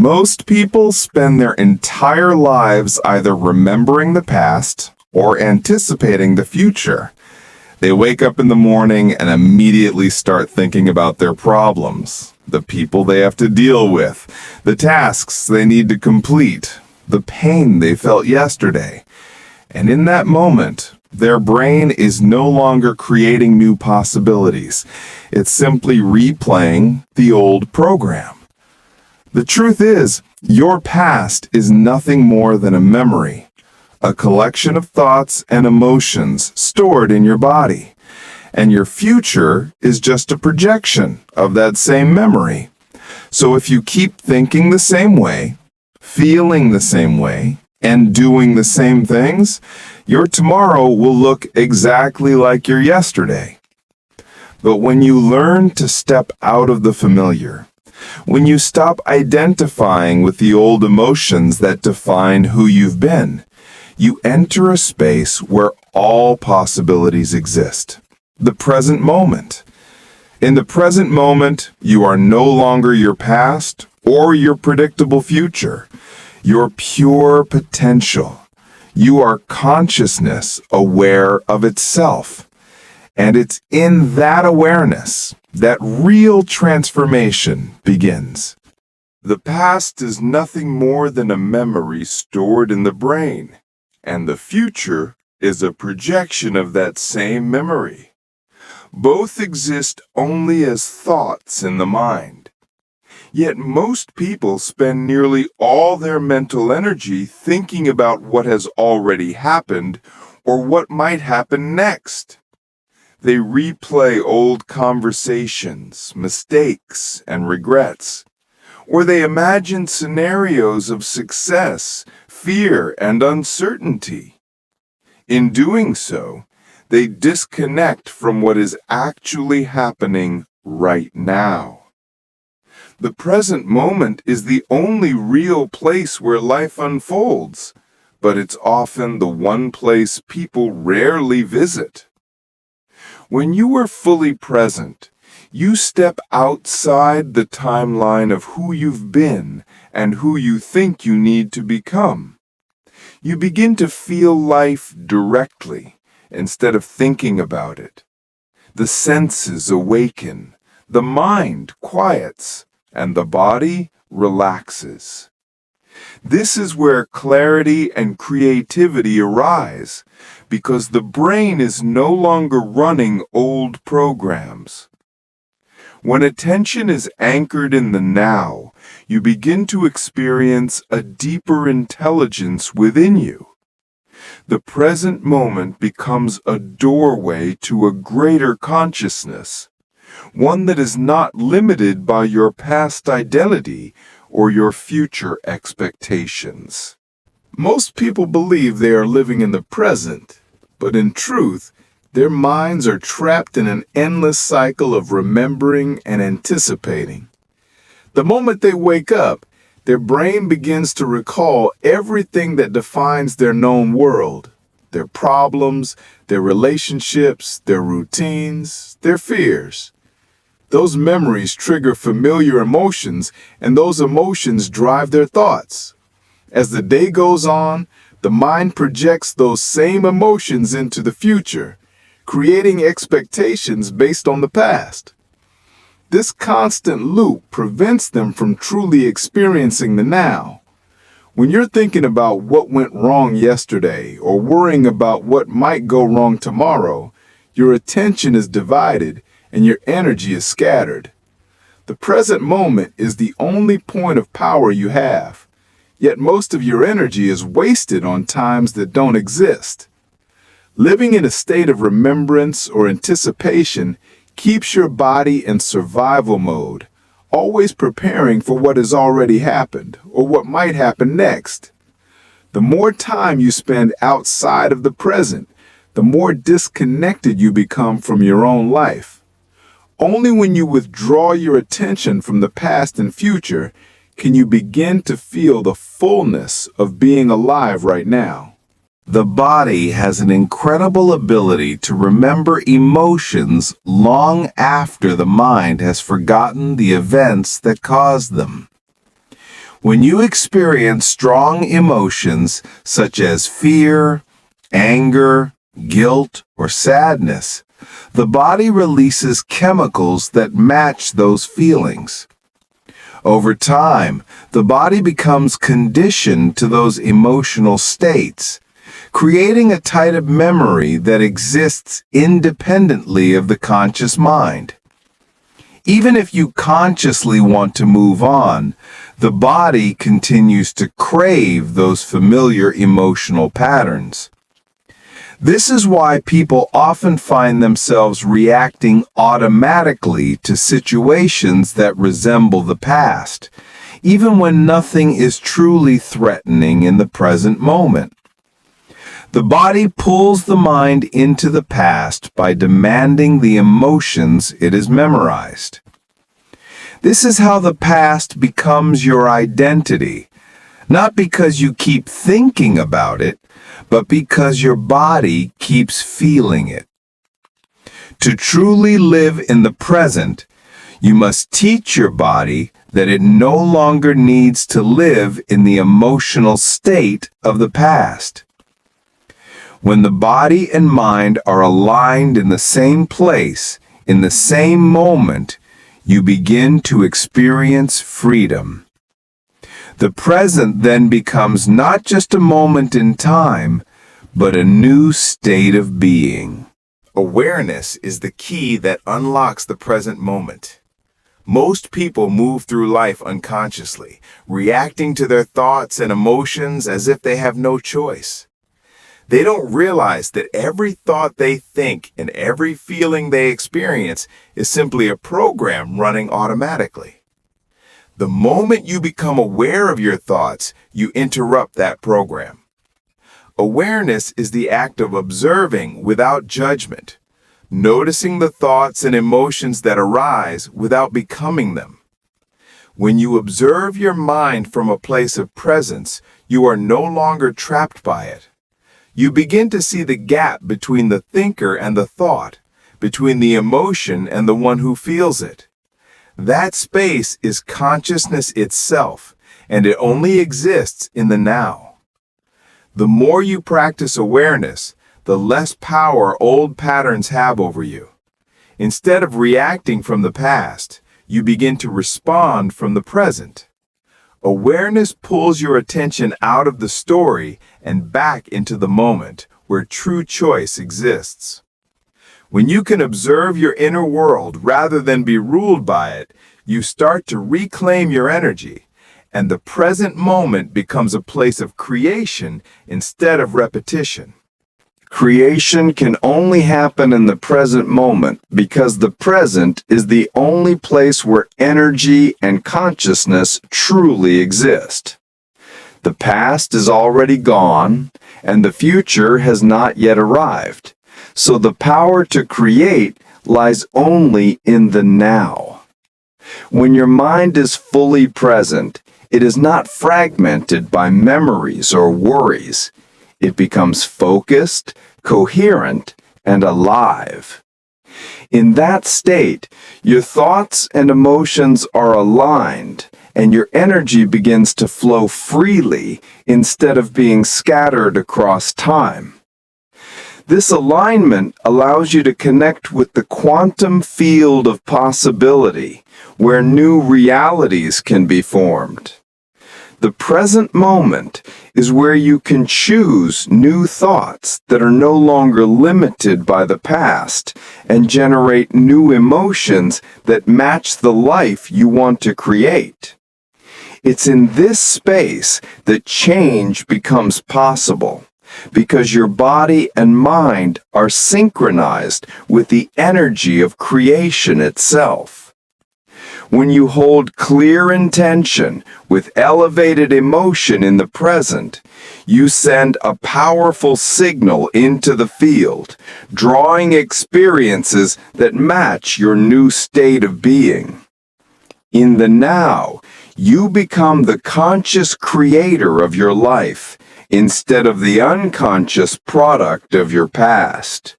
Most people spend their entire lives either remembering the past or anticipating the future. They wake up in the morning and immediately start thinking about their problems, the people they have to deal with, the tasks they need to complete, the pain they felt yesterday. And in that moment, their brain is no longer creating new possibilities. It's simply replaying the old program. The truth is, your past is nothing more than a memory, a collection of thoughts and emotions stored in your body. And your future is just a projection of that same memory. So if you keep thinking the same way, feeling the same way, and doing the same things, your tomorrow will look exactly like your yesterday. But when you learn to step out of the familiar, when you stop identifying with the old emotions that define who you've been, you enter a space where all possibilities exist. The present moment. In the present moment, you are no longer your past or your predictable future. You're pure potential. You are consciousness aware of itself. And it's in that awareness that real transformation begins. The past is nothing more than a memory stored in the brain, and the future is a projection of that same memory. Both exist only as thoughts in the mind. Yet most people spend nearly all their mental energy thinking about what has already happened or what might happen next. They replay old conversations, mistakes, and regrets, or they imagine scenarios of success, fear, and uncertainty. In doing so, they disconnect from what is actually happening right now. The present moment is the only real place where life unfolds, but it's often the one place people rarely visit. When you are fully present, you step outside the timeline of who you've been and who you think you need to become. You begin to feel life directly instead of thinking about it. The senses awaken, the mind quiets, and the body relaxes. This is where clarity and creativity arise, because the brain is no longer running old programs. When attention is anchored in the now, you begin to experience a deeper intelligence within you. The present moment becomes a doorway to a greater consciousness, one that is not limited by your past identity or your future expectations. Most people believe they are living in the present, but in truth, their minds are trapped in an endless cycle of remembering and anticipating. The moment they wake up, their brain begins to recall everything that defines their known world, their problems, their relationships, their routines, their fears. Those memories trigger familiar emotions, and those emotions drive their thoughts. As the day goes on, the mind projects those same emotions into the future, creating expectations based on the past. This constant loop prevents them from truly experiencing the now. When you're thinking about what went wrong yesterday or worrying about what might go wrong tomorrow, your attention is divided and your energy is scattered. The present moment is the only point of power you have, yet most of your energy is wasted on times that don't exist. Living in a state of remembrance or anticipation keeps your body in survival mode, always preparing for what has already happened or what might happen next. The more time you spend outside of the present, the more disconnected you become from your own life. Only when you withdraw your attention from the past and future can you begin to feel the fullness of being alive right now. The body has an incredible ability to remember emotions long after the mind has forgotten the events that caused them. When you experience strong emotions such as fear, anger, guilt, or sadness, the body releases chemicals that match those feelings. Over time, the body becomes conditioned to those emotional states, creating a type of memory that exists independently of the conscious mind. Even if you consciously want to move on, the body continues to crave those familiar emotional patterns. This is why people often find themselves reacting automatically to situations that resemble the past, even when nothing is truly threatening in the present moment. The body pulls the mind into the past by demanding the emotions it has memorized. This is how the past becomes your identity, not because you keep thinking about it, but because your body keeps feeling it. To truly live in the present, you must teach your body that it no longer needs to live in the emotional state of the past. When the body and mind are aligned in the same place, in the same moment, you begin to experience freedom. The present then becomes not just a moment in time, but a new state of being. Awareness is the key that unlocks the present moment. Most people move through life unconsciously, reacting to their thoughts and emotions as if they have no choice. They don't realize that every thought they think and every feeling they experience is simply a program running automatically. The moment you become aware of your thoughts, you interrupt that program. Awareness is the act of observing without judgment, noticing the thoughts and emotions that arise without becoming them. When you observe your mind from a place of presence, you are no longer trapped by it. You begin to see the gap between the thinker and the thought, between the emotion and the one who feels it. That space is consciousness itself, and it only exists in the now. The more you practice awareness, the less power old patterns have over you. Instead of reacting from the past, you begin to respond from the present. Awareness pulls your attention out of the story and back into the moment where true choice exists. When you can observe your inner world rather than be ruled by it, you start to reclaim your energy, and the present moment becomes a place of creation instead of repetition. Creation can only happen in the present moment because the present is the only place where energy and consciousness truly exist. The past is already gone, and the future has not yet arrived. So the power to create lies only in the now. When your mind is fully present, it is not fragmented by memories or worries. It becomes focused, coherent, and alive. In that state, your thoughts and emotions are aligned, and your energy begins to flow freely instead of being scattered across time. This alignment allows you to connect with the quantum field of possibility, where new realities can be formed. The present moment is where you can choose new thoughts that are no longer limited by the past and generate new emotions that match the life you want to create. It's in this space that change becomes possible, because your body and mind are synchronized with the energy of creation itself. When you hold clear intention with elevated emotion in the present, you send a powerful signal into the field, drawing experiences that match your new state of being. In the now, you become the conscious creator of your life, instead of the unconscious product of your past.